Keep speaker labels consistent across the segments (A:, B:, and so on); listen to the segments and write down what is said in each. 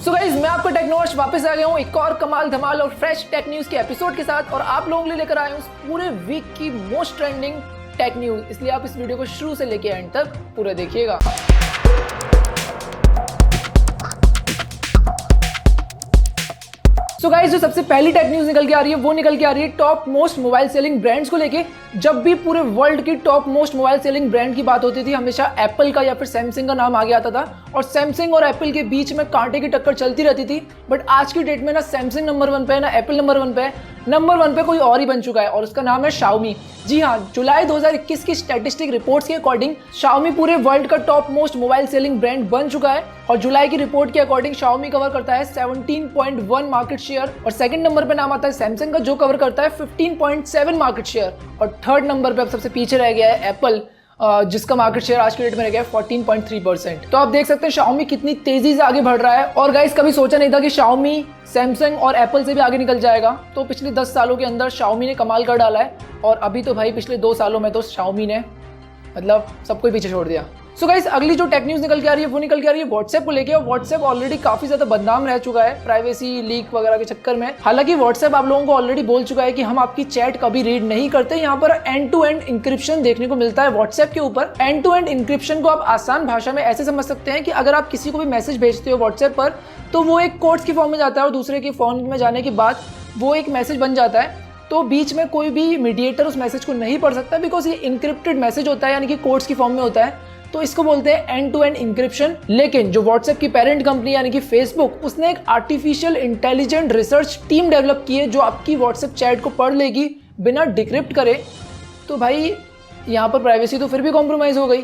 A: So guys, मैं आपका टेक्नोश वापस आ गया हूँ एक और कमाल धमाल और फ्रेश टेक न्यूज़ के एपिसोड के साथ, और आप लोगों के लिए लेकर आया हूँ पूरे वीक की मोस्ट ट्रेंडिंग टेक न्यूज़। इसलिए आप इस वीडियो को शुरू से लेकर एंड तक पूरा देखिएगा। सो गाइस, जो सबसे पहली टेक न्यूज़ निकल के आ रही है वो निकल के आ रही है top most mobile selling brands को लेके। जब भी पूरे वर्ल्ड की top most mobile selling brand की बात होती थी, हमेशा एप्पल का या फिर सैमसंग का नाम आगे आता था, और सैमसंग और एप्पल के बीच में कांटे की टक्कर चलती रहती थी। बट आज की डेट में ना सैमसंग नंबर 1 पे है, ना एप्पल नंबर 1 पे है, नंबर 1 पे कोई और ही बन चुका है, और उसका नाम है Xiaomi। जी हाँ, जुलाई 2021 की स्टैटिस्टिक रिपोर्ट्स के अकॉर्डिंग Xiaomi पूरे वर्ल्ड का top most mobile selling brand बन चुका है। और जुलाई की रिपोर्ट के अकॉर्डिंग Xiaomi कवर करता है 17.1 मार्केट शेयर, और सेकंड नंबर पे नाम आता है सैमसंग का जो कवर करता है 15.7 मार्केट शेयर, और थर्ड नंबर पे अब सबसे पीछे रह गया है एप्पल, जिसका मार्केट शेयर आज के डेट में रह गया है 14.3%। तो आप देख सकते हैं Xiaomi कितनी तेजी से आगे बढ़ रहा है। और गाइस, कभी सोचा नहीं था कि Xiaomi सैमसंग और एप्पल से भी आगे निकल जाएगा। तो पिछले 10 सालों के अंदर Xiaomi ने कमाल कर डाला है, और अभी तो भाई पिछले 2 सालों में तो Xiaomi ने मतलब सबको पीछे छोड़ दिया। सो गाइस, अगली जो टेक न्यूज़ निकल के आ रही है वो निकल के आ रही है व्हाट्सएप को लेके। और व्हाट्सएप ऑलरेडी काफी ज्यादा बदनाम रह चुका है प्राइवेसी लीक वगैरह के चक्कर में। हालांकि व्हाट्सएप आप लोगों को ऑलरेडी बोल चुका है कि हम आपकी चैट कभी रीड नहीं करते। यहाँ पर एंड टू एंड इंक्रिप्शन देखने को मिलता है व्हाट्सएप के ऊपर। एंड टू एंड इंक्रिप्शन को आप आसान भाषा में ऐसे समझ सकते हैं कि अगर आप किसी को भी मैसेज भेजते हो व्हाट्सएप पर, तो वो एक कोड्स की फॉर्म में जाता है, और दूसरे के फोन में जाने के बाद वो एक मैसेज बन जाता है। तो बीच में कोई भी मीडिएटर उस मैसेज को नहीं पढ़ सकता, बिकॉज ये इंक्रिप्टेड मैसेज होता है, यानी कि कोड्स की फॉर्म में होता है। तो इसको बोलते हैं एंड टू एंड इंक्रिप्शन। लेकिन जो व्हाट्सएप की पेरेंट कंपनी यानी कि फेसबुक, उसने एक artificial intelligent research team develop की है जो आपकी व्हाट्सएप चैट को पढ़ लेगी बिना डिक्रिप्ट करे। तो भाई यहाँ पर प्राइवेसी तो फिर भी कॉम्प्रोमाइज़ हो गई,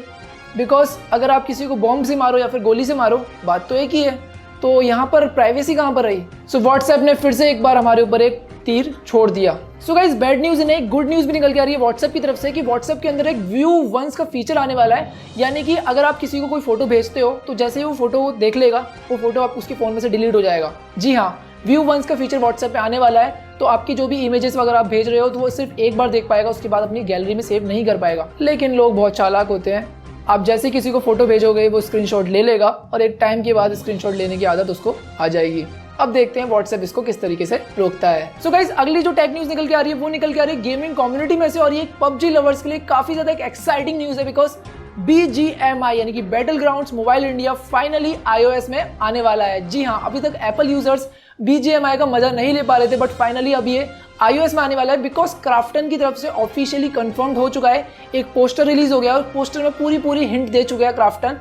A: बिकॉज अगर आप किसी को बॉम्ब से मारो या फिर गोली से मारो, बात तो एक ही है। तो यहाँ पर प्राइवेसी कहाँ पर रही? सो व्हाट्सएप ने फिर से एक बार हमारे ऊपर एक तीर छोड़ दिया। सो गाइस, बैड न्यूज़ इन्हें एक गुड न्यूज़ भी निकल के आ रही है व्हाट्सएप की तरफ से कि व्हाट्सएप के अंदर एक व्यू वंस का फीचर आने वाला है। यानी कि अगर आप किसी को कोई फोटो भेजते हो, तो जैसे ही वो फोटो देख लेगा, वो फोटो आप उसके फोन में से डिलीट हो जाएगा। जी हाँ, व्यू वंस का फीचर व्हाट्सएप पे आने वाला है। तो आपकी जो भी इमेजेस वगैरह आप भेज रहे हो, तो वो सिर्फ एक बार देख पाएगा, उसके बाद अपनी गैलरी में सेव नहीं कर पाएगा। लेकिन लोग बहुत चालाक होते हैं। आप जैसे किसी को फोटो भेजोगे, वो स्क्रीनशॉट ले लेगा, और एक टाइम के बाद स्क्रीनशॉट लेने की आदत उसको आ जाएगी। अब देखते हैं व्हाट्सएप इसको किस तरीके से रोकता है। सो गाइस, अगली जो टेक न्यूज़ निकल के आ रही है वो निकल के आ रही है गेमिंग कम्युनिटी में से, और ये पबजी लवर्स के लिए काफी ज्यादा एक एक्साइटिंग न्यूज़ है, बिकॉज BGMI यानी कि battle grounds mobile India finally iOS में आने वाला है। जी हाँ, अभी तक एप्पल यूजर्स BGMI का मजा नहीं ले पा रहे थे, बट फाइनली अब ये iOS में आने वाला है, बिकॉज क्राफ्टन की तरफ से ऑफिशियली कंफर्म्ड हो चुका है। एक पोस्टर रिलीज हो गया, और पोस्टर में पूरी हिंट दे चुका है क्राफ्टन।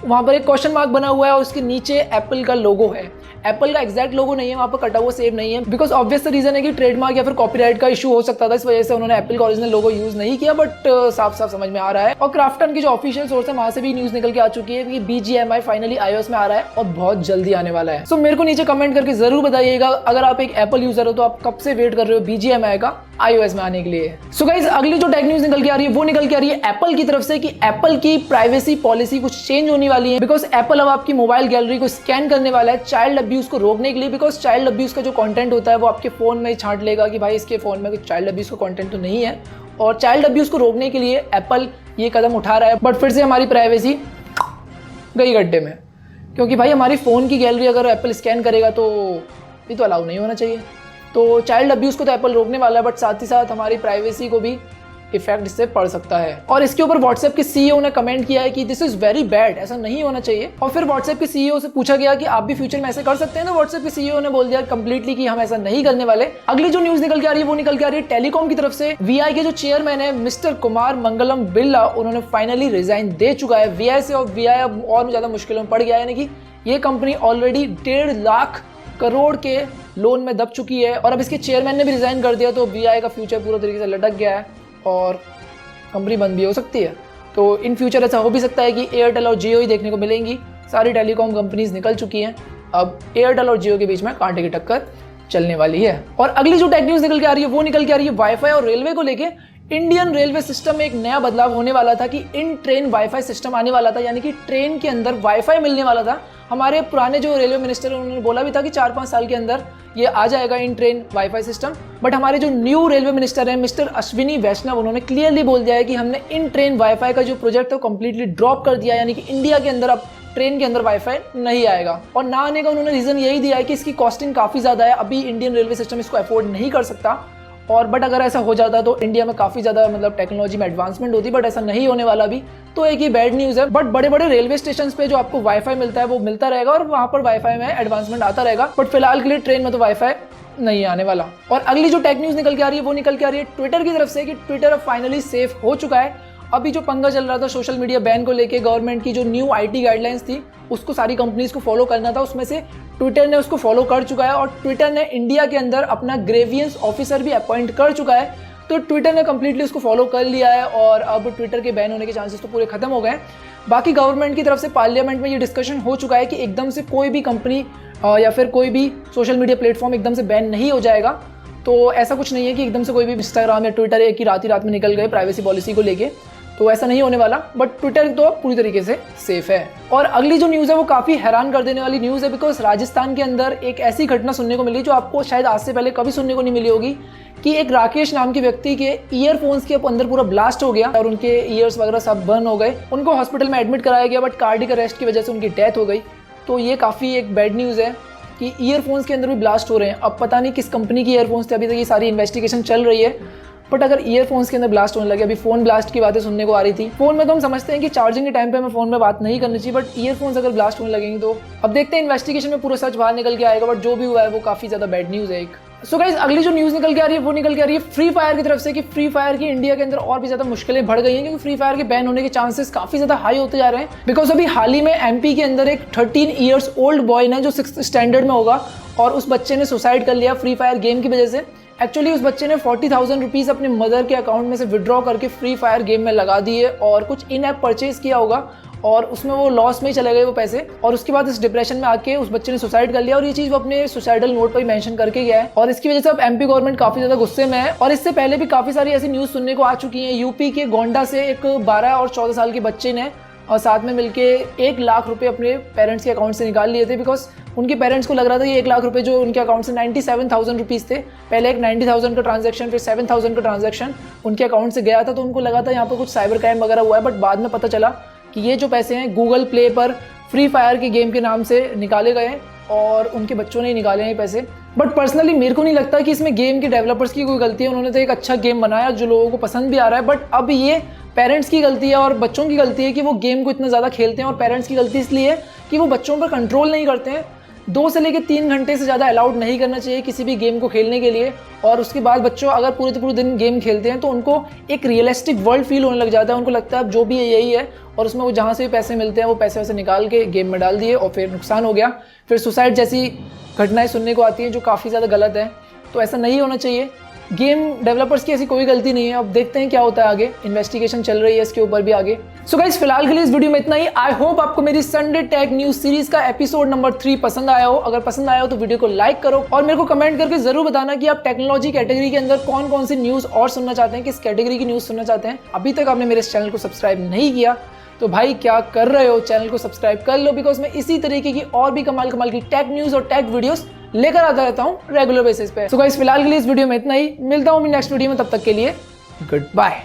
A: वहाँ पर एक क्वेश्चन मार्क बना हुआ है, और उसके नीचे एप्पल का लोगो है। एप्पल का एग्जैक्ट लोगो नहीं है वहाँ पर, कटा हुआ सेव नहीं है, बिकॉज ऑब्वियस रीजन है कि ट्रेडमार्क या फिर कॉपीराइट का इशू हो सकता था, इस वजह से उन्होंने एप्पल का ओरिजिनल लोगो यूज नहीं किया। बट साफ साफ समझ में आ रहा है, और क्राफ्टन की जो ऑफिशियल सोर्स है वहाँ से भी न्यूज निकल के आ चुकी है कि BGMI फाइनली iOS में आ रहा है, और बहुत जल्दी आने वाला है। सो मेरे को नीचे कमेंट करके जरूर बताइएगा, अगर आप एक एप्पल यूजर हो तो आप कब से वेट कर रहे हो BGMI का iOS में आने के लिए। सो गाइस, अगली जो टेक न्यूज निकल के आ रही है वो निकल के आ रही है एप्पल की तरफ से कि एप्पल की प्राइवेसी पॉलिसी कुछ चेंज होने वाली है, बिकॉज एप्पल अब आपकी मोबाइल गैलरी को स्कैन करने वाला है चाइल्ड अब्यूज को रोकने के लिए। बिकॉज चाइल्ड अब्यूज का जो कंटेंट होता है वो आपके फोन में ही छांट लेगा कि भाई इसके फोन में चाइल्ड अब्यूज का कंटेंट तो नहीं है, और चाइल्ड अब्यूज को रोकने के लिए एप्पल ये कदम उठा रहा है। बट फिर से हमारी प्राइवेसी गई गड्ढे में, क्योंकि भाई हमारी फोन की गैलरी अगर एप्पल स्कैन करेगा तो ये तो अलाउ नहीं होना चाहिए। तो चाइल्ड अब्यूज को तो एप्पल रोकने वाला है, बट साथ ही साथ हमारी प्राइवेसी को भी इफेक्ट इससे पड़ सकता है। और इसके ऊपर व्हाट्सएप के CEO ने कमेंट किया है कि दिस इज वेरी बैड, ऐसा नहीं होना चाहिए। और फिर व्हाट्सएप के CEO से पूछा गया कि आप भी फ्यूचर में ऐसे कर सकते हैं, तो व्हाट्सएप के CEO ने बोल दिया कंप्लीटली कि हम ऐसा नहीं करने वाले। अगली जो न्यूज निकल के आ रही है वो निकल के आ रही है टेलीकॉम की तरफ से। VI के जो चेयरमैन है मिस्टर कुमार मंगलम बिरला, उन्होंने फाइनली रिजाइन दे चुका है VI से, और VI अब और ज्यादा मुश्किलों में पड़ गया है। यानी कि ये कंपनी ऑलरेडी 1.5 लाख करोड़ के लोन में दब चुकी है, और अब इसके चेयरमैन ने भी रिजाइन कर दिया, तो VI का फ्यूचर पूरा तरीके से लटक गया है, और कंपनी बंद भी हो सकती है। तो इन फ्यूचर ऐसा हो भी सकता है कि एयरटेल और जियो ही देखने को मिलेंगी। सारी टेलीकॉम कंपनीज निकल चुकी हैं, अब एयरटेल और जियो के बीच में कांटे की टक्कर चलने वाली है। और अगली जो टेक न्यूज निकल के आ रही है वो निकल के आ रही है वाईफाई और रेलवे को लेके। इंडियन रेलवे सिस्टम में एक नया बदलाव होने वाला था कि इन ट्रेन वाईफाई सिस्टम आने वाला था, यानी कि ट्रेन के अंदर वाईफाई मिलने वाला था। हमारे पुराने जो रेलवे मिनिस्टर उन्होंने बोला भी था कि 4-5 साल के अंदर ये आ जाएगा इन ट्रेन वाईफाई सिस्टम। बट हमारे जो न्यू रेलवे मिनिस्टर हैं मिस्टर अश्विनी वैष्णव, उन्होंने क्लियरली बोल दिया है कि हमने इन ट्रेन वाईफाई का जो प्रोजेक्ट है वो कम्प्लीटली ड्रॉप कर दिया, यानी कि इंडिया के अंदर अब ट्रेन के अंदर वाईफाई नहीं आएगा। और ना आने का उन्होंने रीज़न यही दिया है कि इसकी कॉस्टिंग काफ़ी ज़्यादा है, अभी इंडियन रेलवे सिस्टम इसको अफोर्ड नहीं कर सकता। और बट अगर ऐसा हो जाता तो इंडिया में काफ़ी ज़्यादा मतलब टेक्नोलॉजी में एडवांसमेंट होती, बट ऐसा नहीं होने वाला भी। तो एक ये बैड न्यूज़ है। बट बड़े बड़े रेलवे स्टेशन पे जो आपको वाईफाई मिलता है वो मिलता रहेगा और वहाँ पर वाईफाई में एडवांसमेंट आता रहेगा। बट फिलहाल के लिए ट्रेन में तो वाईफाई नहीं आने वाला। और अगली जो टेक न्यूज़ निकल के आ रही है वो निकल के आ रही है ट्विटर की तरफ से कि ट्विटर अब फाइनली सेफ हो चुका है। अभी जो पंगा चल रहा था सोशल मीडिया बैन को लेके, गवर्नमेंट की जो न्यू आईटी गाइडलाइंस थी उसको सारी कंपनीज को फॉलो करना था, उसमें से ट्विटर ने उसको फॉलो कर चुका है। और ट्विटर ने इंडिया के अंदर अपना ग्रेवियंस ऑफिसर भी अपॉइंट कर चुका है। तो ट्विटर ने कंप्लीटली उसको फॉलो कर लिया है और अब ट्विटर के बैन होने के चांसेस तो पूरे खत्म हो गए। बाकी गवर्नमेंट की तरफ से पार्लियामेंट में ये डिस्कशन हो चुका है कि एकदम से कोई भी कंपनी या फिर कोई भी सोशल मीडिया प्लेटफॉर्म एकदम से बैन नहीं हो जाएगा। तो ऐसा कुछ नहीं है कि एकदम से कोई भी इंस्टाग्राम या ट्विटर एक ही रात में निकल गए प्राइवेसी पॉलिसी को लेके, तो ऐसा नहीं होने वाला। बट ट्विटर तो पूरी तरीके से सेफ है। और अगली जो न्यूज़ है वो काफ़ी हैरान कर देने वाली न्यूज़ है, बिकॉज राजस्थान के अंदर एक ऐसी घटना सुनने को मिली जो आपको शायद आज से पहले कभी सुनने को नहीं मिली होगी कि एक राकेश नाम के व्यक्ति के ईयरफोन्स के अंदर पूरा ब्लास्ट हो गया और उनके ईयर्स वगैरह सब बर्न हो गए। उनको हॉस्पिटल में एडमिट कराया गया बट कार्डियक अरेस्ट की वजह से उनकी डेथ हो गई। तो ये काफ़ी एक बैड न्यूज़ है कि ईयरफोन्स के अंदर भी ब्लास्ट हो रहे हैं। अब पता नहीं किस कंपनी की ईयरफोन्स थे, अभी तक ये सारी इन्वेस्टिगेशन चल रही है। बट अगर ईयरफोन्स के अंदर ब्लास्ट होने लगे, अभी फोन ब्लास्ट की बातें सुनने को आ रही थी। फोन में तो हम समझते हैं कि चार्जिंग के टाइम पे हमें फोन में बात नहीं करनी चाहिए, बट ईयरफोन्स अगर ब्लास्ट होने लगेंगे तो अब देखते हैं इन्वेस्टिगेशन में पूरा सच बाहर निकल के आएगा। बट जो भी हुआ है वो काफ़ी ज़्यादा बैड न्यूज़ है एक। सो गाइस, अगली जो न्यूज़ निकल के आ रही है वो निकल के आ रही है फ्री फायर की तरफ से कि फ्री फायर की इंडिया के अंदर और भी ज़्यादा मुश्किलें बढ़ गई हैं, क्योंकि फ्री फायर के बैन होने के चांसेस काफ़ी ज़्यादा हाई होते जा रहे हैं। बिकॉज अभी हाल ही में एमपी के अंदर एक 13 ईयर्स ओल्ड बॉय ने जो 6th स्टैंडर्ड में होगा और उस बच्चे ने सुसाइड कर लिया फ्री फायर गेम की वजह से। एक्चुअली उस बच्चे ने 40,000 रुपीज़ अपने मदर के अकाउंट में से विड्रॉ करके फ्री फायर गेम में लगा दिए और कुछ इन ऐप परचेज किया होगा और उसमें वो लॉस में ही चले गए वो पैसे। और उसके बाद इस डिप्रेशन में आके उस बच्चे ने सुसाइड कर लिया और ये चीज़ वो अपने सुसाइडल नोट पर ही मेंशन करके गया है। और इसकी वजह से अब एमपी गवर्नमेंट काफ़ी ज़्यादा गुस्से में है। और इससे पहले भी काफ़ी सारी ऐसी न्यूज़ सुनने को आ चुकी हैं। यूपी के गोंडा से एक 12 और 14 साल के बच्चे ने और साथ में मिलके 1 लाख रुपए अपने पेरेंट्स के अकाउंट से निकाल लिए थे। बिकॉज उनके पेरेंट्स को लग रहा था ये 1 लाख रुपए जो उनके अकाउंट से 97,000 रुपीज़ थे, पहले एक 90,000 का ट्रांजैक्शन फिर 7,000 का ट्रांजैक्शन उनके अकाउंट से गया था, तो उनको लगा था यहाँ पर कुछ साइबर क्राइम वगैरह हुआ है। बट बाद में पता चला कि ये जो पैसे हैं गूगल प्ले पर फ्री फायर के गेम के नाम से निकाले गए और उनके बच्चों ने ही निकाले हैं पैसे। बट पर्सनली मेरे को नहीं लगता कि इसमें गेम के डेवलपर्स की कोई गलती है। उन्होंने तो एक अच्छा गेम बनाया जो लोगों को पसंद भी आ रहा है। बट अब ये पेरेंट्स की गलती है और बच्चों की गलती है कि वो गेम को इतना ज़्यादा खेलते हैं। और पेरेंट्स की गलती इसलिए है कि वो बच्चों पर कंट्रोल नहीं करते हैं। 2 से लेकर 3 घंटे से ज़्यादा अलाउड नहीं करना चाहिए किसी भी गेम को खेलने के लिए। और उसके बाद बच्चों अगर पूरे दिन गेम खेलते हैं तो उनको एक रियलिस्टिक वर्ल्ड फील होने लग जाता है। उनको लगता है अब जो भी है यही है और उसमें वो जहाँ से भी पैसे मिलते हैं वो पैसे वैसे निकाल के गेम में डाल दिए और फिर नुकसान हो गया। फिर सुसाइड जैसी घटनाएं सुनने को आती हैं जो काफ़ी ज़्यादा गलत है। तो ऐसा नहीं होना चाहिए। गेम डेवलपर्स की ऐसी कोई गलती नहीं है। अब देखते हैं क्या होता है आगे, इन्वेस्टिगेशन चल रही है इसके ऊपर भी आगे। सो गाइस, फिलहाल के लिए इस वीडियो में इतना ही। आई होप आपको मेरी संडे टेक न्यूज सीरीज का एपिसोड नंबर 3 पसंद आया हो। अगर पसंद आया हो तो वीडियो को लाइक करो और मेरे को कमेंट करके जरूर बताना कि आप टेक्नोलॉजी कैटेगरी के अंदर कौन कौन सी न्यूज और सुनना चाहते हैं, किस कैटेगरी की न्यूज सुनना चाहते हैं। अभी तक आपने मेरे इस चैनल को सब्सक्राइब नहीं किया तो भाई क्या कर रहे हो, चैनल को सब्सक्राइब कर लो। बिकॉज मैं इसी तरीके की और भी कमाल की टेक न्यूज और टेक वीडियोस लेकर आता रहता हूँ रेगुलर बेसिस पे। सो गाइस, फिलहाल के लिए इस वीडियो में इतना ही। मिलता हूँ नेक्स्ट वीडियो में, तब तक के लिए गुड बाय।